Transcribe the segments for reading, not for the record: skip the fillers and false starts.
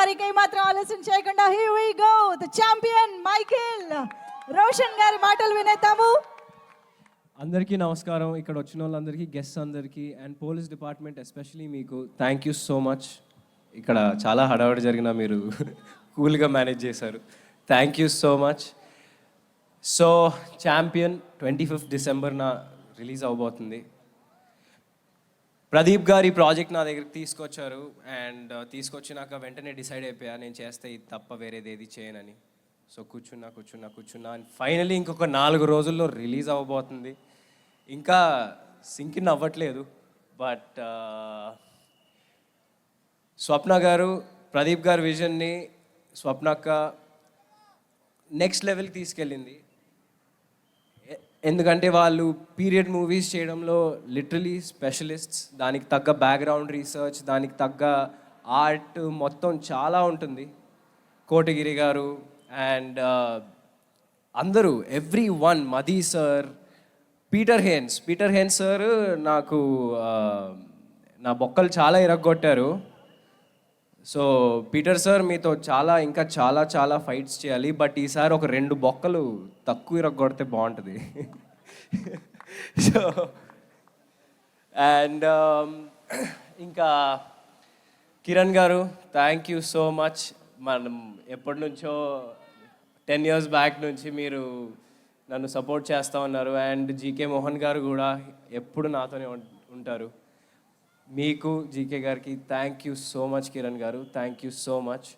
మరి ఇంక మాత్రం ఆలస్యం చేయకుండా here we go, the champion Michael Roshan గారి మాటలు వినేద్దాము. అందరికీ నమస్కారం. ఇక్కడ వచ్చిన వాళ్ళందరికీ, గెస్ట్స్ అందరికీ అండ్ పోలీస్ డిపార్ట్మెంట్ ఎస్పెషలీ మీకు థ్యాంక్ యూ సో మచ్. ఇక్కడ చాలా హడావడి జరిగిన మీరు కూల్గా మేనేజ్ చేశారు. Thank you so much. So champion 25th డిసెంబర్న రిలీజ్ అవబోతుంది. ప్రదీప్ గారి ప్రాజెక్ట్ నా దగ్గరికి తీసుకొచ్చారు అండ్ తీసుకొచ్చినాక వెంటనే డిసైడ్ అయిపోయా నేను చేస్తే ఇది తప్ప వేరేది ఏది చేయనని. సో కూర్చున్నా అండ్ ఫైనలీ ఇంకొక 4 రోజుల్లో రిలీజ్ అవ్వబోతుంది. ఇంకా సింకిన్ అవ్వట్లేదు, బట్ స్వప్న గారు, ప్రదీప్ గారి విజన్ని స్వప్నక్క నెక్స్ట్ లెవెల్కి తీసుకెళ్ళింది. ఎందుకంటే వాళ్ళు పీరియడ్ మూవీస్ చేయడంలో లిటరలీ స్పెషలిస్ట్స్. దానికి తగ్గ బ్యాక్గ్రౌండ్ రీసెర్చ్, దానికి తగ్గ ఆర్ట్ మొత్తం చాలా ఉంటుంది. కోటగిరి గారు అండ్ అందరూ, every one, Madhi sir, Peter Hein sir నాకు నా బొక్కలు చాలా ఇరగ్గొట్టారు. సో పీటర్ సార్ మీతో ఇంకా చాలా ఫైట్స్ చేయాలి, బట్ ఈసారి ఒక 2 బొక్కలు తక్కువ ఇరగొడితే బాగుంటుంది. సో అండ్ ఇంకా కిరణ్ గారు, థ్యాంక్ యూ సో మచ్. మనం ఎప్పటి నుంచో 10 years బ్యాక్ నుంచి మీరు నన్ను సపోర్ట్ చేస్తూ ఉన్నారు. అండ్ జీకే మోహన్ గారు కూడా ఎప్పుడు నాతోనే ఉంటారు. మీకు, జీకే గారికి thank you so much. Kiran గారు thank you so much.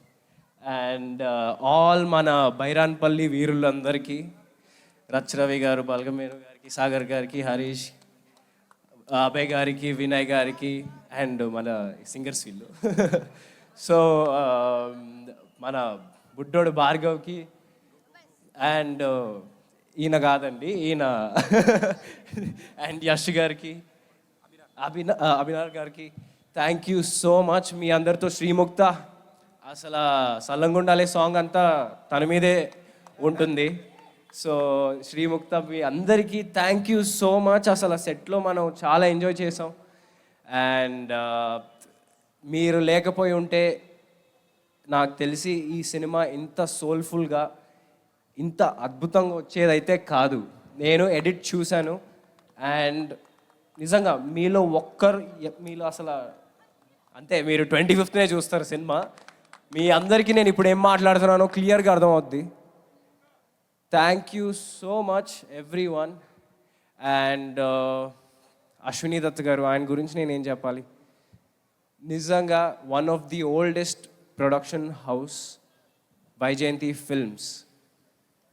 And all మన బైరాన్పల్లి వీరులందరికీ, రవి గారు, బల్గమేరు గారికి, సాగర్ గారికి, హరీష్, అభయ్ గారికి, వినయ్ గారికి అండ్ మన సింగర్స్ వీళ్ళు. సో మన బుడ్డోడు భార్గవ్కి అండ్ ఈయన కాదండి ఈయన అండ్ యష్ గారికి, అభినార్ గారికి థ్యాంక్ యూ సో మచ్. మీ అందరితో శ్రీముక్త, అసలు సల్లంగుండాలే సాంగ్ అంతా తన మీదే ఉంటుంది. సో శ్రీముక్త, మీ అందరికీ థ్యాంక్ యూ సో మచ్. అసలు సెట్లో మనం చాలా ఎంజాయ్ చేసాం. అండ్ మీరు లేకపోయి ఉంటే నాకు తెలిసి ఈ సినిమా ఇంత సోల్ఫుల్గా, ఇంత అద్భుతంగా వచ్చేదైతే కాదు. నేను ఎడిట్ చూశాను అండ్ నిజంగా మీలో అసలు అంతే, మీరు 25th చూస్తారు సినిమా. మీ అందరికీ నేను ఇప్పుడు ఏం మాట్లాడుతున్నానో క్లియర్గా అర్థమవుద్ది. Thank you so much every one. And Ashwini Dutt గారు, ఆయన గురించి నేనేం చెప్పాలి. నిజంగా one of the oldest production house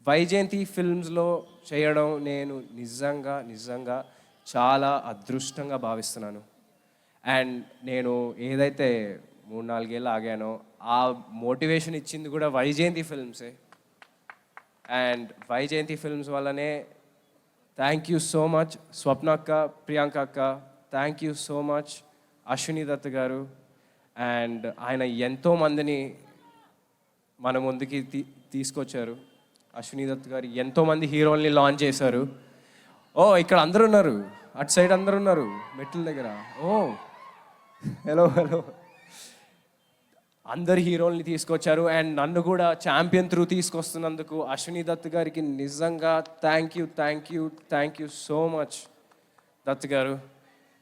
Vyjayanthi ఫిల్మ్స్లో చేయడం నేను నిజంగా చాలా అదృష్టంగా భావిస్తున్నాను. అండ్ నేను ఏదైతే 3-4 ఏళ్ళు ఆగానో ఆ మోటివేషన్ ఇచ్చింది కూడా వైజయంతి ఫిల్మ్సే. అండ్ వైజయంతి ఫిల్మ్స్ వల్లనే థ్యాంక్ యూ సో మచ్ స్వప్న అక్క, ప్రియాంక అక్క, thank you so much Ashwini Dutt గారు. అండ్ ఆయన ఎంతోమందిని మన ముందుకి తీసుకొచ్చారు. అశ్విని దత్ గారు ఎంతోమంది హీరోల్ని లాంచ్ చేశారు. ఓ ఇక్కడ అందరూ ఉన్నారు, అటు సైడ్ అందరూ ఉన్నారు మెట్ల దగ్గర. ఓ హలో అందరు హీరోల్ని తీసుకొచ్చారు. అండ్ నన్ను కూడా ఛాంపియన్ త్రూ తీసుకొస్తున్నందుకు అశ్విని దత్ గారికి నిజంగా thank you so much Dutt గారు.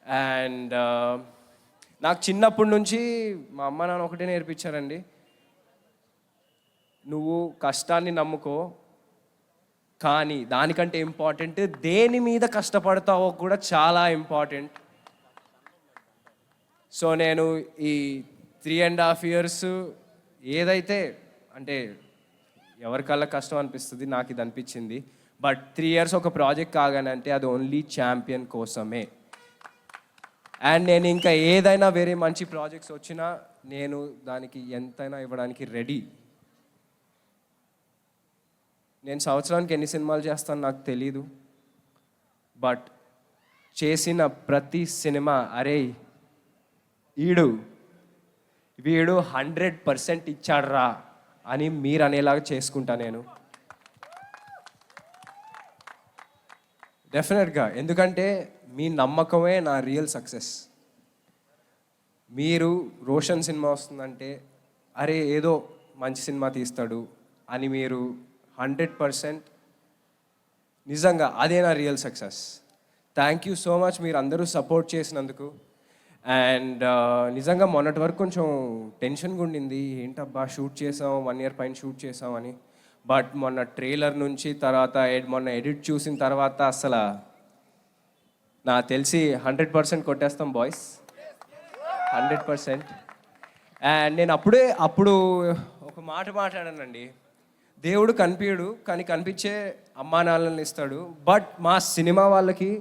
అండ్ నాకు చిన్నప్పటి నుంచి మా అమ్మ నాన్న ఒకటే నేర్పించారండి, నువ్వు కష్టాన్ని నమ్ముకో, కానీ దానికంటే ఇంపార్టెంట్ దేని మీద కష్టపడతావో కూడా చాలా ఇంపార్టెంట్. సో నేను ఈ 3.5 years ఏదైతే అంటే ఎవరికల్లా కష్టం అనిపిస్తుంది, నాకు ఇది అనిపించింది. బట్ 3 years ఒక ప్రాజెక్ట్ కాగానంటే అది ఓన్లీ ఛాంపియన్ కోసమే. అండ్ నేను ఇంకా ఏదైనా వేరే మంచి ప్రాజెక్ట్స్ వచ్చినా నేను దానికి ఎంతైనా ఇవ్వడానికి రెడీ. నేను సంవత్సరానికి ఎన్ని సినిమాలు చేస్తాను నాకు తెలీదు, బట్ చేసిన ప్రతి సినిమా అరే వీడు 100% ఇచ్చాడ్రా అని మీరు అనేలాగా చేసుకుంటా నేను డెఫినెట్గా. ఎందుకంటే మీ నమ్మకమే నా రియల్ సక్సెస్. మీరు రోషన్ సినిమా వస్తుందంటే అరే ఏదో మంచి సినిమా తీస్తాడు అని మీరు 100% నిజంగా అదే నా real success. Thank you so much మీరు అందరూ సపోర్ట్ చేసినందుకు. అండ్ నిజంగా మొన్నటి వరకు కొంచెం టెన్షన్గా ఉండింది, ఏంటబ్బా షూట్ చేసాం 1 year పైన షూట్ చేసాం అని. బట్ మొన్న ట్రైలర్ నుంచి తర్వాత మొన్న ఎడిట్ చూసిన తర్వాత అసలు నాకు తెలిసి 100% కొట్టేస్తాం బాయ్స్, 100%. అండ్ నేను అప్పుడు ఒక మాట మాట్లాడానండి, దేవుడు కనిపించడు కానీ కనిపించే అమ్మా నాన్నలను ఇస్తాడు. బట్ మా సినిమా వాళ్ళకి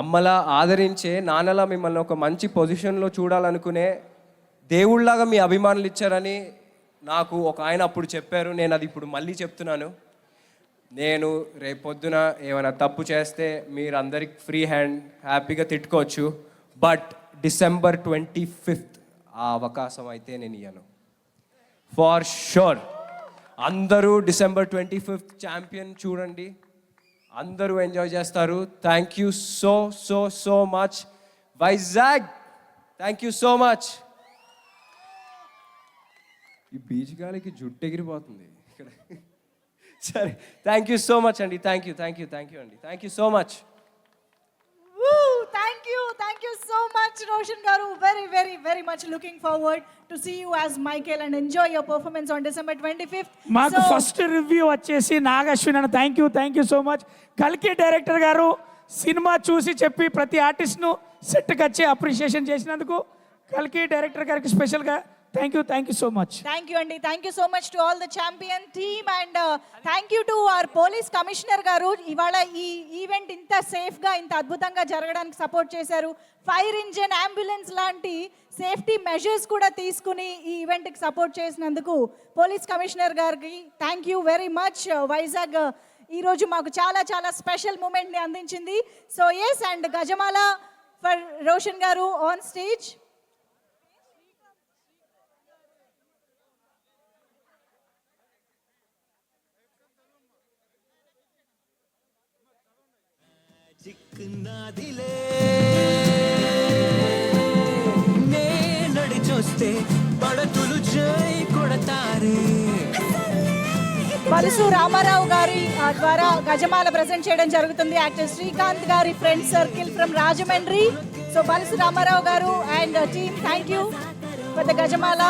అమ్మలా ఆదరించే, నాన్నలా మిమ్మల్ని ఒక మంచి పొజిషన్లో చూడాలనుకునే దేవుళ్ళలాగా మీ అభిమానులు ఇచ్చారని నాకు ఒక ఆయన అప్పుడు చెప్పారు. నేను అది ఇప్పుడు మళ్ళీ చెప్తున్నాను. నేను రేపొద్దున ఏమైనా తప్పు చేస్తే మీరు అందరికి ఫ్రీ హ్యాండ్ హ్యాపీగా తిట్టుకోవచ్చు. బట్ December 25th ఆ అవకాశం అయితే నేను ఇయ్యను ఫార్ షూర్. అందరూ December 25th ఛాంపియన్ చూడండి, అందరూ ఎంజాయ్ చేస్తారు. Thank you so so so much Vizag, thank you so much. ఈ బీచ్ గాలికి జుట్టు ఎగిరిపోతుంది ఇక్కడ. సరే, థ్యాంక్ యూ సో మచ్ అండి, థ్యాంక్ యూ అండి, thank you so much. Thank you so much, Roshan Garu. Very much looking forward to see you as Michael and enjoy your performance on December 25th. మాకు first review వచ్చేసి నాగశ్విన్ అన్న. Thank you so much. కల్కి director గారు cinema చూసి చెప్పి ప్రతి ఆర్టిస్ట్ను సెట్కి వచ్చి అప్రిషియేషన్ చేసినందుకు కల్కి డైరెక్టర్ గారికి స్పెషల్గా thank you so much. Thank you అండి, thank you so much to all the champion team and thank you to our police commissioner గారు. ఇవాళ ఈ ఈవెంట్ ఇంత సేఫ్గా ఇంత అద్భుతంగా జరగడానికి సపోర్ట్ చేశారు. ఫైర్ ఇంజిన్, అంబులెన్స్ లాంటి సేఫ్టీ మెజర్స్ కూడా తీసుకుని ఈ ఈవెంట్కి సపోర్ట్ చేసినందుకు పోలీస్ కమిషనర్ గారికి thank you very much. Vizag ఈరోజు మాకు చాలా స్పెషల్ మూమెంట్ని అందించింది. సో ఎస్, అండ్ గజమాల ఫర్ రోషన్ గారు ఆన్ స్టేజ్. చిక్కునాదిలే నే నడి చూస్తే పడతులు జై కొడతారే. బలుసు రామారావు గారి ద్వారా గజమాల ప్రజెంట్ చేయడం జరుగుతుంది. యాక్టర్ శ్రీకాంత్ గారి friend circle from Rajahmundry. So Balusu Ramarao గారు and team, thank you for the గజమాల.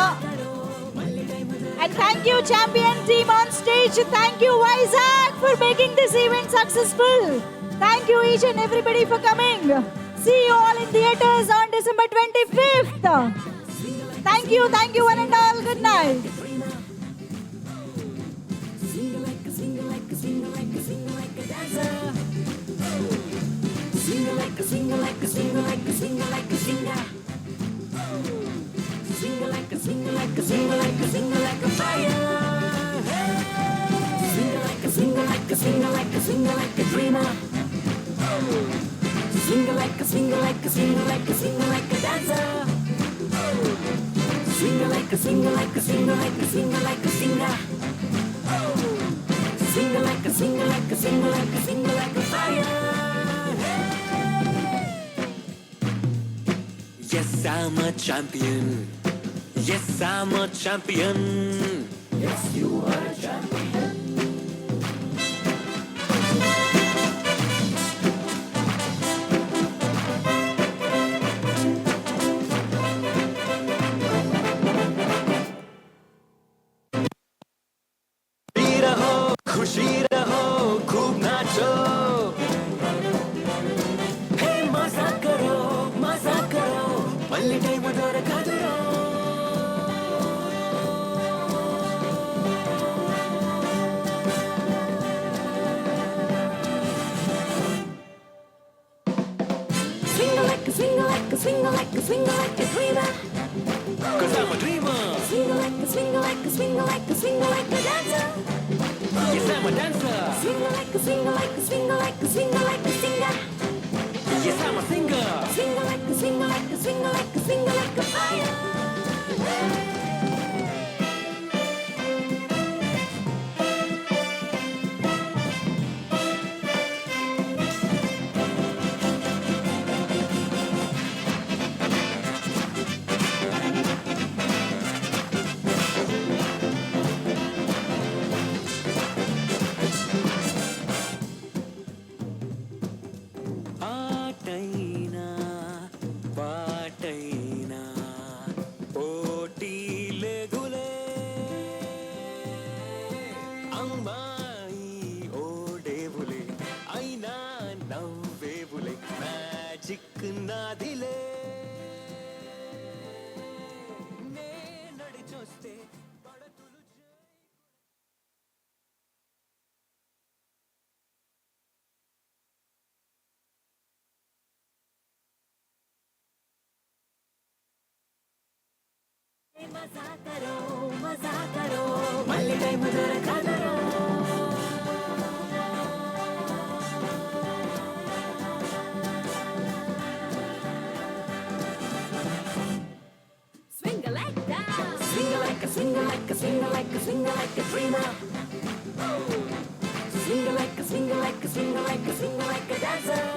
And thank you champion team on stage. Thank you Vizag for making this event successful. Thank you each and everybody for coming. See you all in theaters on December 25th. Thank you one and all. Good night. Sing like a fire. Sing like a dreamer. Sing like a dancer. Sing like a singer. Sing like a fire. Yes, I'm a champion. Yes, I'm a champion. Yes, you are a champion. खुशी रहो, खूब नाचो, हे मजा करो, मल्ली time दौर कादरो. Swing like a dreamer. 'Cause I'm a dreamer. Swing like a dancer. Yes, I'm a dancer. Swing like a singer. Yes, I'm a singer. Swing like a fire. మళ్ళీ time దొరకదరో Swing a like that. Swing like a, swing like a, swing like a, swing like a dreamer. Swing like a, swing like a, swing like a, swing like a dancer.